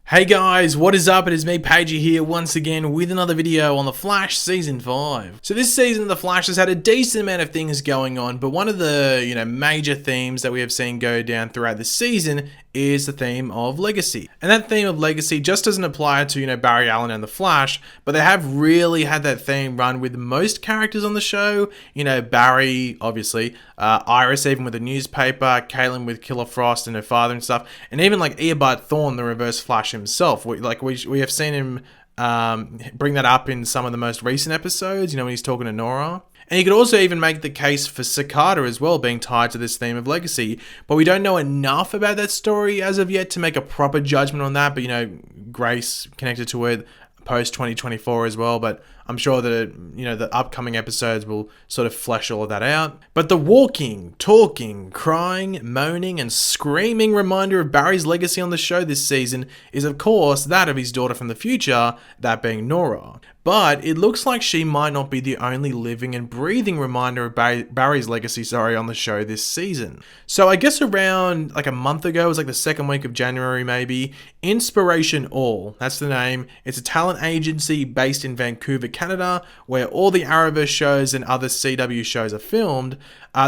Hey guys, what is up? It is me, Pagey, here once again with another video on The Flash Season 5. So this season, The Flash has had a decent amount of things going on, but one of the, major themes that we have seen go down throughout the season is the theme of legacy. And that theme of legacy just doesn't apply to, Barry Allen and The Flash, but they have really had that theme run with most characters on the show. Barry, obviously, Iris even with the newspaper, Caitlin with Killer Frost and her father and stuff, and even like Eobard Thawne, the Reverse Flash himself. We have seen him bring that up in some of the most recent episodes, when he's talking to Nora. And you could also even make the case for Cicada as well being tied to this theme of legacy, but we don't know enough about that story as of yet to make a proper judgment on that. But Grace connected to it post 2024 as well, but I'm sure that the upcoming episodes will sort of flesh all of that out. But the walking, talking, crying, moaning and screaming reminder of Barry's legacy on the show this season is of course that of his daughter from the future, that being Nora. But it looks like she might not be the only living and breathing reminder of Barry's legacy, on the show this season. So I guess around like a month ago, it was like the second week of January maybe, Inspiration All, that's the name. It's a talent agency based in Vancouver, Canada, where all the Arrowverse shows and other CW shows are filmed.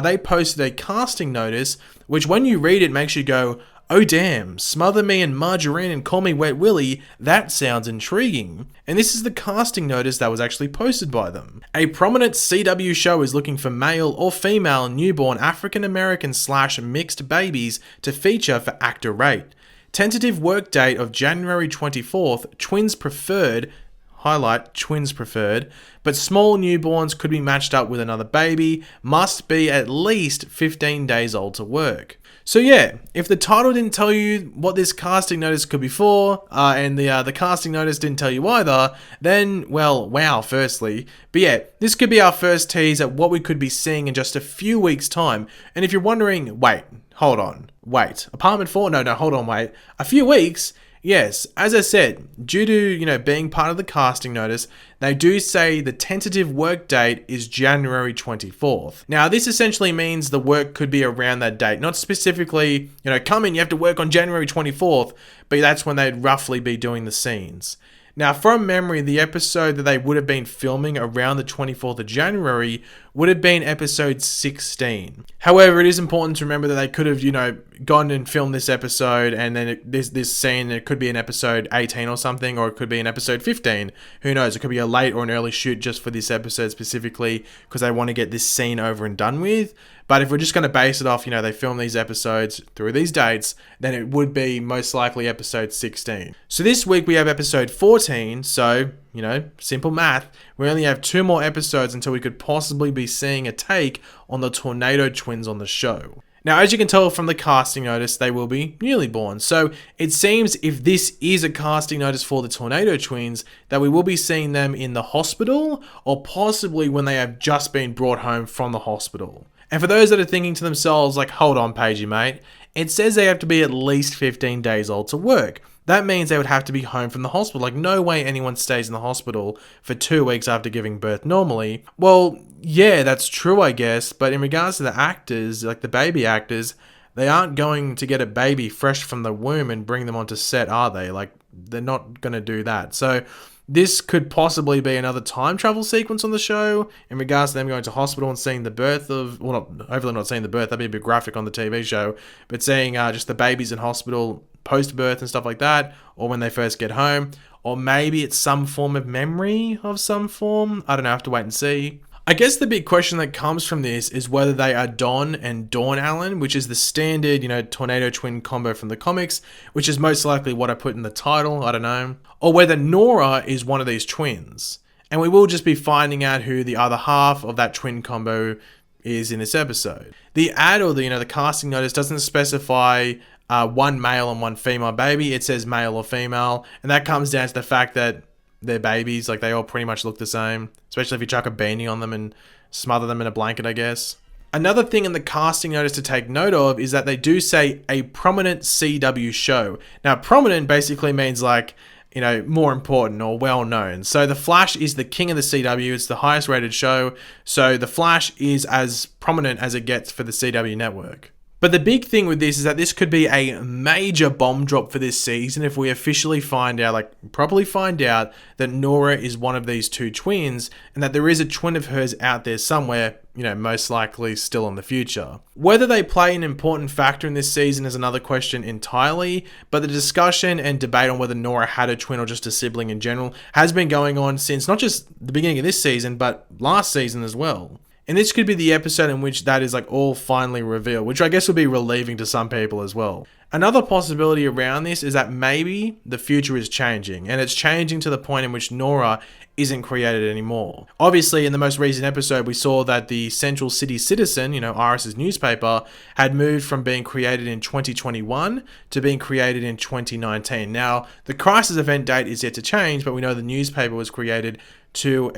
They posted a casting notice, which when you read it makes you go, oh damn, smother me in margarine and call me Wet Willy, that sounds intriguing. And this is the casting notice that was actually posted by them. A prominent CW show is looking for male or female newborn African American / mixed babies to feature for actor rate. Tentative work date of January 24th, twins preferred, highlight twins preferred, but small newborns could be matched up with another baby, must be at least 15 days old to work. So yeah, if the title didn't tell you what this casting notice could be for, and the casting notice didn't tell you either, then, well, wow, firstly. But yeah, this could be our first tease at what we could be seeing in just a few weeks' time. And if you're wondering, wait, Apartment 4? No, hold on, wait. A few weeks? Yes, as I said, due to, being part of the casting notice, they do say the tentative work date is January 24th. Now, this essentially means the work could be around that date. Not specifically, come in, you have to work on January 24th, but that's when they'd roughly be doing the scenes. Now, from memory, the episode that they would have been filming around the 24th of January would have been episode 16. However, it is important to remember that they could have, gone and filmed this episode and then this scene, it could be an episode 18 or something, or it could be an episode 15. Who knows? It could be a late or an early shoot just for this episode specifically because they want to get this scene over and done with. But if we're just going to base it off, they film these episodes through these dates, then it would be most likely episode 16. So this week we have episode 14, so, simple math. We only have 2 more episodes until we could possibly be seeing a take on the Tornado Twins on the show. Now, as you can tell from the casting notice, they will be newly born. So it seems if this is a casting notice for the Tornado Twins, that we will be seeing them in the hospital or possibly when they have just been brought home from the hospital. And for those that are thinking to themselves, like, hold on, Pagey, mate, it says they have to be at least 15 days old to work. That means they would have to be home from the hospital. Like, no way anyone stays in the hospital for 2 weeks after giving birth normally. Well, yeah, that's true, I guess. But in regards to the actors, like the baby actors, they aren't going to get a baby fresh from the womb and bring them onto set, are they? Like, they're not going to do that. So this could possibly be another time travel sequence on the show in regards to them going to hospital and seeing the birth of, hopefully not seeing the birth, that'd be a bit graphic on the TV show, but seeing just the babies in hospital post-birth and stuff like that, or when they first get home, or maybe it's some form of memory of some form. I don't know, I have to wait and see. I guess the big question that comes from this is whether they are Don and Dawn Allen, which is the standard, Tornado Twin combo from the comics, which is most likely what I put in the title, I don't know. Or whether Nora is one of these twins. And we will just be finding out who the other half of that twin combo is in this episode. The ad or the casting notice doesn't specify one male and one female baby. It says male or female, and that comes down to the fact that they're babies, like they all pretty much look the same, especially if you chuck a beanie on them and smother them in a blanket, I guess. Another thing in the casting notice to take note of is that they do say a prominent CW show. Now, prominent basically means like, more important or well known. So The Flash is the king of the CW. It's the highest rated show. So The Flash is as prominent as it gets for the CW network. But the big thing with this is that this could be a major bomb drop for this season if we officially find out, like properly find out, that Nora is one of these two twins and that there is a twin of hers out there somewhere, you know, most likely still in the future. Whether they play an important factor in this season is another question entirely, but the discussion and debate on whether Nora had a twin or just a sibling in general has been going on since not just the beginning of this season, but last season as well. And this could be the episode in which that is like all finally revealed, which I guess would be relieving to some people as well. Another possibility around this is that maybe the future is changing, and it's changing to the point in which Nora isn't created anymore. Obviously, in the most recent episode, we saw that the Central City Citizen, you know, Iris's newspaper, had moved from being created in 2021 to being created in 2019. Now, the crisis event date is yet to change, but we know the newspaper was created 2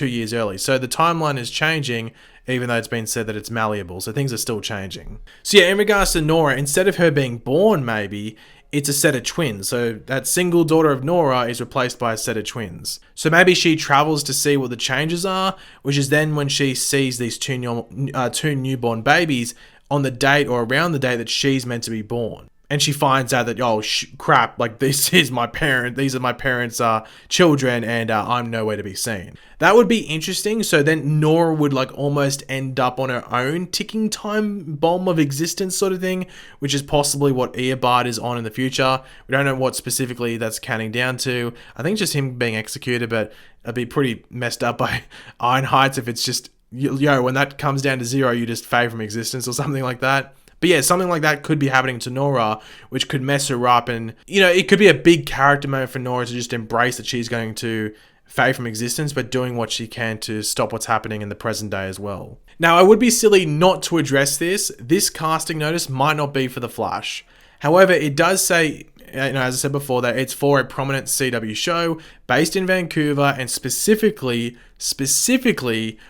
years early. So the timeline is changing, even though it's been said that it's malleable. So things are still changing. So yeah, in regards to Nora, instead of her being born, maybe, it's a set of twins. So that single daughter of Nora is replaced by a set of twins. So maybe she travels to see what the changes are, which is then when she sees these two newborn babies on the date or around the date that she's meant to be born. And she finds out that, oh, crap, like these are my parents' children, and I'm nowhere to be seen. That would be interesting. So then Nora would like almost end up on her own ticking time bomb of existence sort of thing, which is possibly what Eobard is on in the future. We don't know what specifically that's counting down to. I think just him being executed, but it'd be pretty messed up by Iron Heights if it's just, when that comes down to 0, you just fade from existence or something like that. But yeah, something like that could be happening to Nora, which could mess her up. And, it could be a big character moment for Nora to just embrace that she's going to fade from existence, but doing what she can to stop what's happening in the present day as well. Now, I would be silly not to address this. This casting notice might not be for The Flash. However, it does say, as I said before, that it's for a prominent CW show based in Vancouver and specifically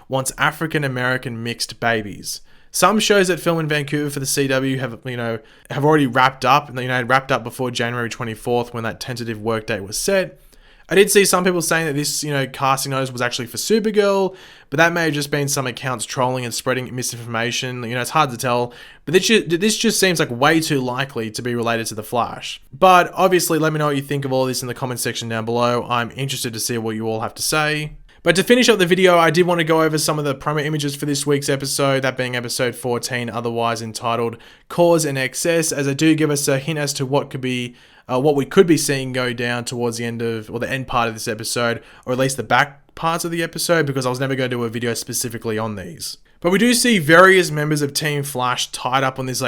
wants African-American mixed babies. Some shows that film in Vancouver for the CW have already wrapped up, and wrapped up before January 24th when that tentative work date was set. I did see some people saying that this, casting notice was actually for Supergirl, but that may have just been some accounts trolling and spreading misinformation. It's hard to tell, but this just seems like way too likely to be related to The Flash. But obviously, let me know what you think of all this in the comment section down below. I'm interested to see what you all have to say. But to finish up the video, I did want to go over some of the promo images for this week's episode, that being episode 14, otherwise entitled Cause and Excess, as I do give us a hint as to what we could be seeing go down towards the end of, or the end part of this episode, or at least the back parts of the episode, because I was never going to do a video specifically on these. But we do see various members of Team Flash tied up on this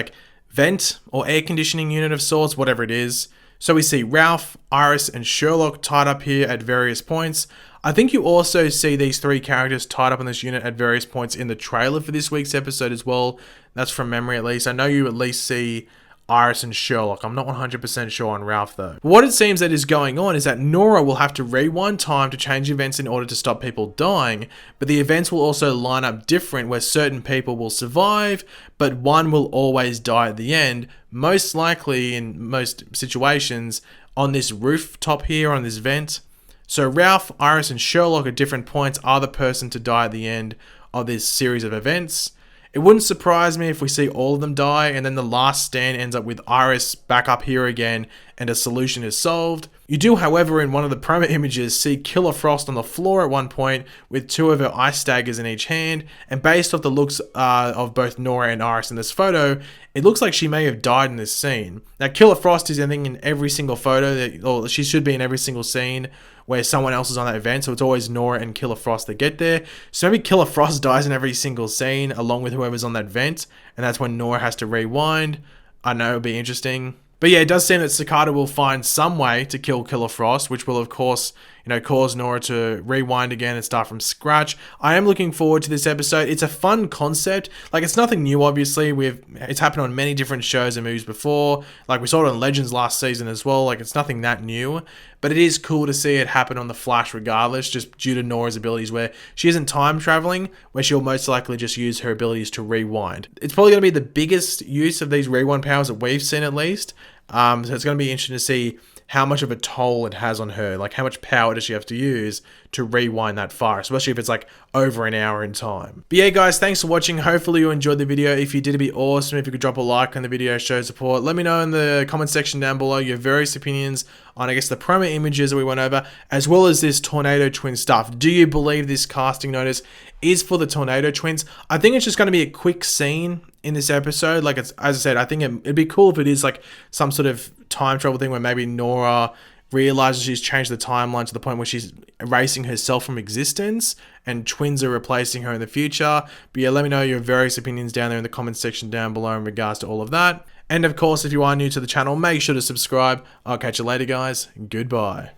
vent or air conditioning unit of sorts, whatever it is. So we see Ralph, Iris, and Sherlock tied up here at various points. I think you also see these 3 characters tied up on this unit at various points in the trailer for this week's episode as well. That's from memory at least. I know you at least see Iris and Sherlock. I'm not 100% sure on Ralph though. What it seems that is going on is that Nora will have to rewind time to change events in order to stop people dying, but the events will also line up different where certain people will survive, but one will always die at the end, most likely in most situations on this rooftop here, on this vent. So Ralph, Iris, and Sherlock at different points are the person to die at the end of this series of events. It wouldn't surprise me if we see all of them die and then the last stand ends up with Iris back up here again and a solution is solved. You do, however, in one of the promo images see Killer Frost on the floor at one point with 2 of her ice daggers in each hand, and based off the looks of both Nora and Iris in this photo, it looks like she may have died in this scene. Now, Killer Frost is, I think, in every single photo, or she should be in every single scene where someone else is on that event, so it's always Nora and Killer Frost that get there. So maybe Killer Frost dies in every single scene along with whoever's on that vent, and that's when Nora has to rewind. I know, it'll be interesting. But yeah, it does seem that Cicada will find some way to kill Killer Frost, which will of course, cause Nora to rewind again and start from scratch. I am looking forward to this episode. It's a fun concept. It's nothing new, obviously. It's happened on many different shows and movies before. We saw it on Legends last season as well. It's nothing that new. But it is cool to see it happen on The Flash regardless, just due to Nora's abilities where she isn't time traveling, where she'll most likely just use her abilities to rewind. It's probably going to be the biggest use of these rewind powers that we've seen at least. So it's going to be interesting to see how much of a toll it has on her. How much power does she have to use to rewind that far, especially if it's like over an hour in time. But yeah, guys, thanks for watching. Hopefully you enjoyed the video. If you did, it'd be awesome if you could drop a like on the video, show support. Let me know in the comment section down below your various opinions on, I guess, the promo images that we went over, as well as this Tornado Twin stuff. Do you believe this casting notice is for the Tornado Twins? I think it's just going to be a quick scene in this episode. Like, it's, as I said, I think it'd be cool if it is like some sort of time travel thing where maybe Nora realizes she's changed the timeline to the point where she's erasing herself from existence and twins are replacing her in the future. But yeah, let me know your various opinions down there in the comments section down below in regards to all of that. And of course, if you are new to the channel, make sure to subscribe. I'll catch you later, guys. Goodbye.